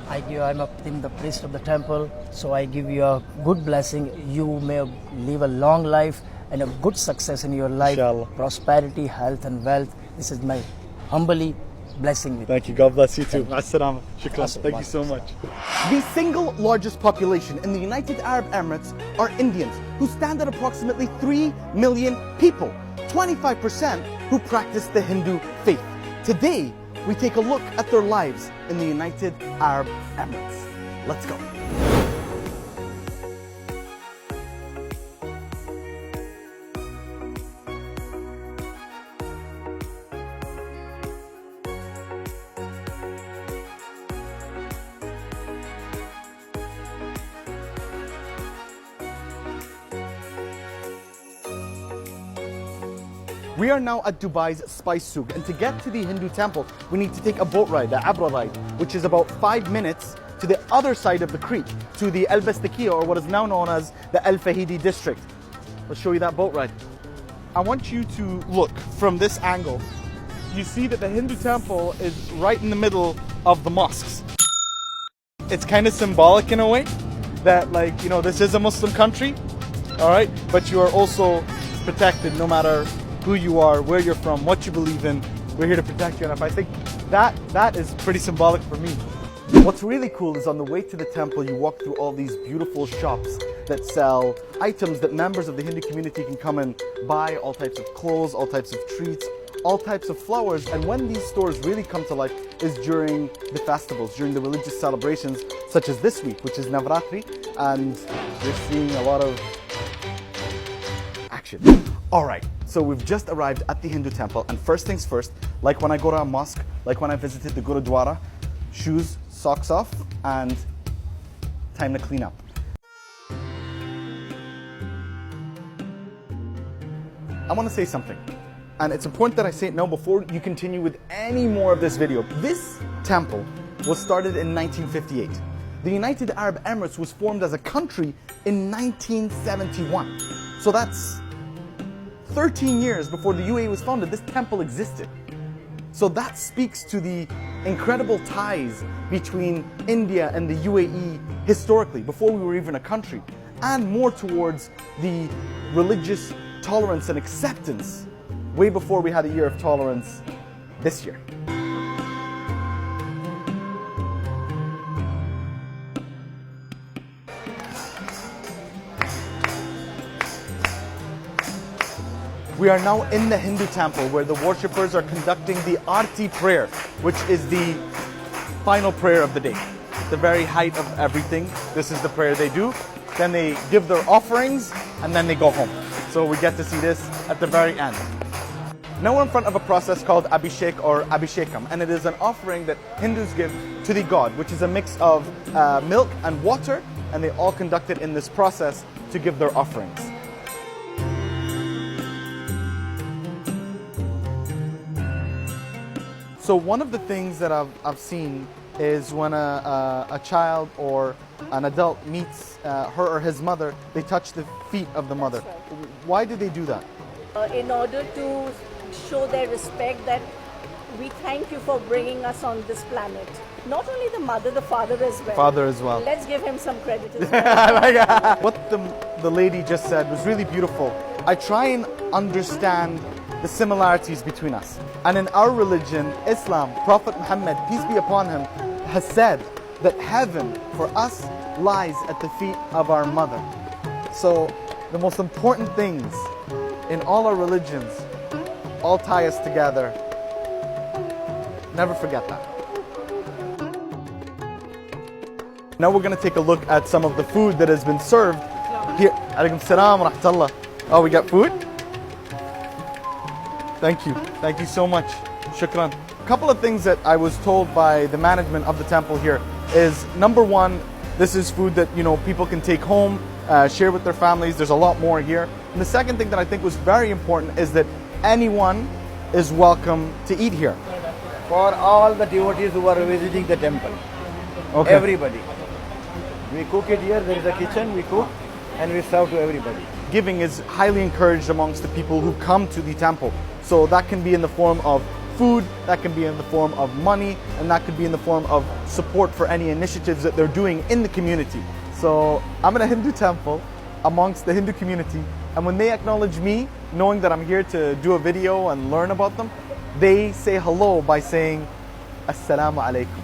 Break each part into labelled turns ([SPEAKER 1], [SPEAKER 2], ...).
[SPEAKER 1] I'm the priest of the temple, so I give you a good blessing. You may live a long life and a good success in your life,
[SPEAKER 2] Inshallah.
[SPEAKER 1] prosperity, health and wealth. This is my humbly blessing with
[SPEAKER 2] Thank you. God bless you too.
[SPEAKER 1] Thank you.
[SPEAKER 2] As-salama. Shukran.
[SPEAKER 1] As-salama.
[SPEAKER 2] Thank you so much.
[SPEAKER 3] The single largest population in the United Arab Emirates are Indians, who stand at approximately 3 million people, 25% who practice the Hindu faith. Today, we take a look at their lives in the United Arab Emirates. Let's go. We are now at Dubai's Spice Souk, and to get to the Hindu temple, we need to take a boat ride, the Abra ride, which is about 5 minutes to the other side of the creek, to the Al Bastakiya, or what is now known as the Al Fahidi district. Let's show you that boat ride. I want you to look from this angle. You see that the Hindu temple is right in the middle of the mosques. It's kind of symbolic in a way that, like, you know, this is a Muslim country, all right, but you are also protected no matter who you are, where you're from, what you believe in. We're here to protect you, and I think that is pretty symbolic for me. What's really cool is on the way to the temple, you walk through all these beautiful shops that sell items that members of the Hindu community can come and buy, all types of clothes, all types of treats, all types of flowers. And when these stores really come to life is during the festivals, during the religious celebrations, such as this week, which is Navratri, and we're seeing a lot of action. All right, so we've just arrived at the Hindu temple, and first things first, like when I go to a mosque, like when I visited the Gurudwara, shoes, socks off, and time to clean up. I want to say something, and it's important that I say it now before you continue with any more of this video. This temple was started in 1958. The United Arab Emirates was formed as a country in 1971. So that's 13 years before the UAE was founded. This temple existed. So that speaks to the incredible ties between India and the UAE historically, before we were even a country, and more towards the religious tolerance and acceptance way before we had a year of tolerance this year. We are now in the Hindu temple where the worshippers are conducting the Aarti prayer, which is the final prayer of the day. The very height of everything. This is the prayer they do. Then they give their offerings and then they go home. So we get to see this at the very end. Now we're in front of a process called Abhishek or Abhishekam, and it is an offering that Hindus give to the god, which is a mix of milk and water, and they all conduct it in this process to give their offerings. So one of the things that I've seen is when a child or an adult meets her or his mother, they touch the feet of the mother. Why do they do that?
[SPEAKER 4] In order to show their respect that we thank you for bringing us on this planet. Not only the mother, the father as well.
[SPEAKER 3] Father as well.
[SPEAKER 4] Let's give him some credit as well.
[SPEAKER 3] What the lady just said was really beautiful. I try and understand the similarities between us. And in our religion, Islam, Prophet Muhammad, peace be upon him, has said that heaven for us lies at the feet of our mother. So the most important things in all our religions all tie us together. Never forget that. Now we're going to take a look at some of the food that has been served here. Alaikum salam wa rahmatullah. Oh, we got food? Thank you. Thank you so much. Shukran. A couple of things that I was told by the management of the temple here is, number one, this is food that, you know, people can take home, share with their families. There's a lot more here. And the second thing that I think was very important is that anyone is welcome to eat here.
[SPEAKER 5] For all the devotees who are visiting the temple.
[SPEAKER 3] Okay.
[SPEAKER 5] Everybody. We cook it here, there is a kitchen, we cook and we serve to everybody.
[SPEAKER 3] Giving is highly encouraged amongst the people who come to the temple. So that can be in the form of food, that can be in the form of money, and that could be in the form of support for any initiatives that they're doing in the community. So I'm in a Hindu temple amongst the Hindu community, and when they acknowledge me, knowing that I'm here to do a video and learn about them, they say hello by saying Assalamu alaikum.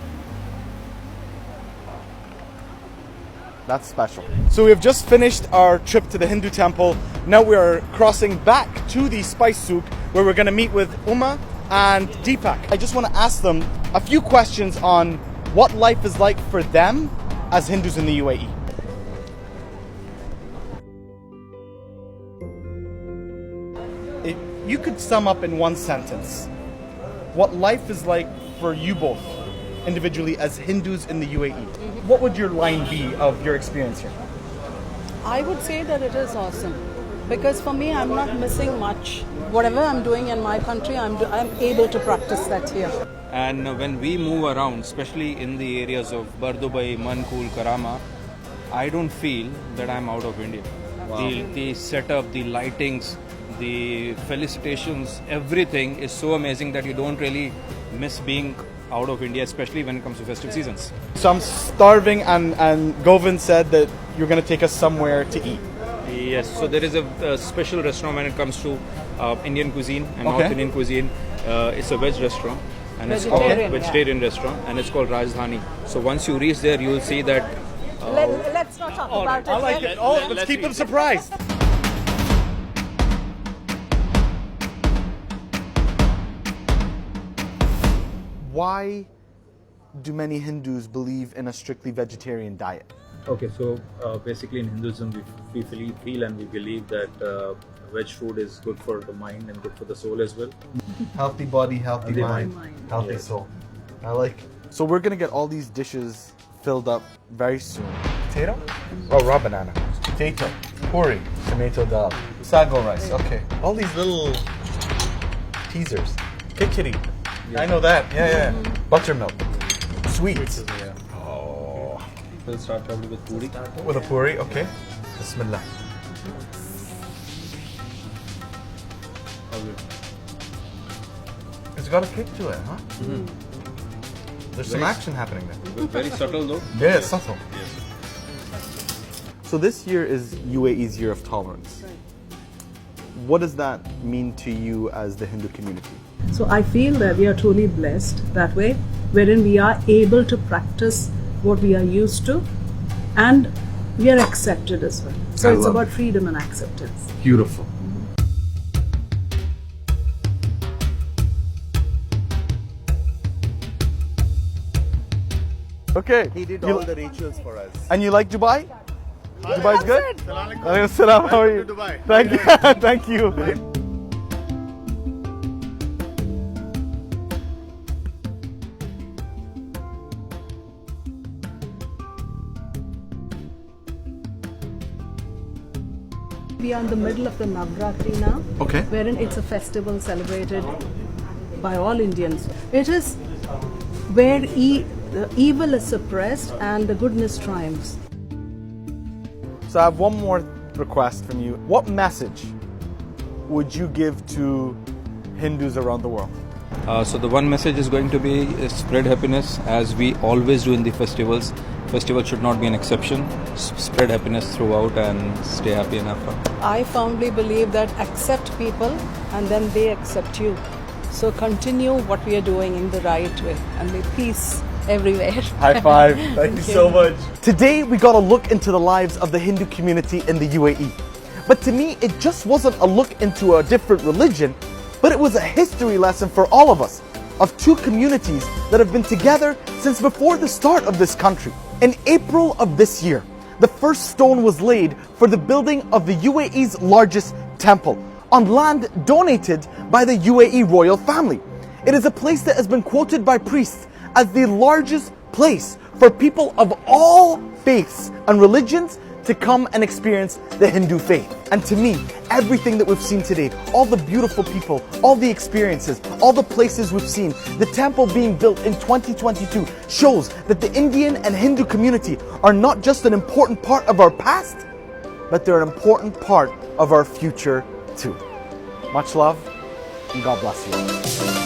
[SPEAKER 3] That's special. So we have just finished our trip to the Hindu temple. Now we are crossing back to the spice souk where we're going to meet with Uma and Deepak. I just want to ask them a few questions on what life is like for them as Hindus in the UAE. If you could sum up in one sentence what life is like for you both individually as Hindus in the UAE, what would your line be of your experience here?
[SPEAKER 2] I would say that it is awesome because for me, I'm not missing much. Whatever I'm doing in my country, I'm able to practice that here.
[SPEAKER 6] And when we move around, especially in the areas of Bardubai, Mankul, Karama, I don't feel that I'm out of India. Wow. The setup, the lightings, the felicitations, everything is so amazing that you don't really miss being out of India, especially when it comes to festive seasons.
[SPEAKER 3] So I'm starving, and Govind said that you're going to take us somewhere to eat.
[SPEAKER 6] Yes, so there is a special restaurant when it comes to Indian cuisine and
[SPEAKER 3] Okay.
[SPEAKER 6] North Indian cuisine. It's a veg restaurant and it's
[SPEAKER 2] Vegetarian,
[SPEAKER 6] called vegetarian restaurant, and it's called Rajdhani. So once you reach there, you will see that.
[SPEAKER 4] Let's not talk about it.
[SPEAKER 3] I like it. Oh, let's keep them surprised. Why do many Hindus believe in a strictly vegetarian diet?
[SPEAKER 7] Okay, so basically in Hinduism, we feel and we believe that veg food is good for the mind and good for the soul as well.
[SPEAKER 3] Healthy body, healthy mind,
[SPEAKER 2] mind.
[SPEAKER 3] healthy soul. I like it. So we're gonna get all these dishes filled up very soon. Potato? Oh, raw banana. Potato. Puri. Tomato dal. Sago rice. Okay. All these little teasers. Khichdi. I know that. Yeah. Buttermilk. Sweets. Oh.
[SPEAKER 7] We'll start probably with puri.
[SPEAKER 3] With a puri. Okay. Bismillah. It's got a kick to it, huh? There's some action happening there.
[SPEAKER 6] Very subtle though.
[SPEAKER 3] Yeah, it's subtle. So this year is UAE's Year of Tolerance. What does that mean to you as the Hindu community?
[SPEAKER 2] So I feel that we are truly blessed that way, wherein we are able to practice what we are used to and we are accepted as well. So
[SPEAKER 3] I
[SPEAKER 2] it's
[SPEAKER 3] love
[SPEAKER 2] about
[SPEAKER 3] it.
[SPEAKER 2] freedom and acceptance.
[SPEAKER 3] Beautiful. Okay.
[SPEAKER 5] He did
[SPEAKER 3] You-
[SPEAKER 5] all the rituals for us.
[SPEAKER 3] And you like Dubai? Dubai's good?
[SPEAKER 5] Assalamualaikum.
[SPEAKER 3] Alaikum salam. How are you?
[SPEAKER 5] to Dubai.
[SPEAKER 3] Thank you. Thank you.
[SPEAKER 2] We are in the middle of the Navratri now,
[SPEAKER 3] Okay.
[SPEAKER 2] wherein it's a festival celebrated by all Indians. It is where the evil is suppressed and the goodness triumphs.
[SPEAKER 3] So I have one more request from you. What message would you give to Hindus around the world?
[SPEAKER 6] So the one message is going to be spread happiness as we always do in the festivals. Festival should not be an exception. Spread happiness throughout and stay happy and have fun.
[SPEAKER 2] I firmly believe that accept people and then they accept you. So continue what we are doing in the right way and may peace everywhere.
[SPEAKER 3] High five. Thank you so much. Today we got a look into the lives of the Hindu community in the UAE. But to me, it just wasn't a look into a different religion, but it was a history lesson for all of us of two communities that have been together since before the start of this country. In April of this year, the first stone was laid for the building of the UAE's largest temple on land donated by the UAE Royal Family. It is a place that has been quoted by priests as the largest place for people of all faiths and religions to come and experience the Hindu faith. And to me, everything that we've seen today, all the beautiful people, all the experiences, all the places we've seen, the temple being built in 2022 shows that the Indian and Hindu community are not just an important part of our past, but they're an important part of our future too. Much love and God bless you.